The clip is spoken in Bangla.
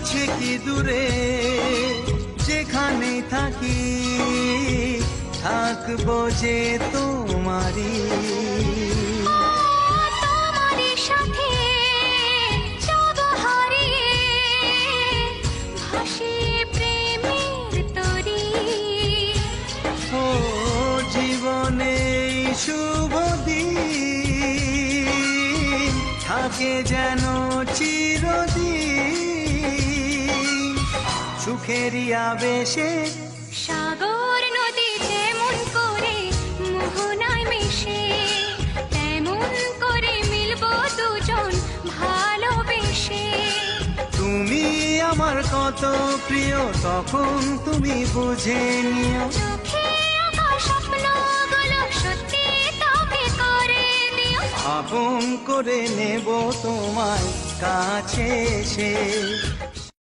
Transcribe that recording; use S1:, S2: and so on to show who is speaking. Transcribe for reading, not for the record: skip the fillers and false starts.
S1: কাছে কি দূরে যেখানে থাকি থাকবো যে তোমারই।
S2: তোমারই সাথে যাব হারিয়ে ভাসিয়ে প্রেমের তরী।
S1: ও জীবনে এই শুভ দিন থাকে যেন চিরদিন সুখেরই আবেশে।
S2: সাগর নদী যেমন করে মোহনায় মিশে তেমন করে মিলবো দুজন ভালোবেসে।
S1: তুমি আমার কত প্রিয় তখন তুমি বুঝে নিও।
S2: চোখে আঁকা স্বপ্নগুলো সত্যি তবে করে দিও।
S1: আপন করে নেব তোমায় কাছে এসে।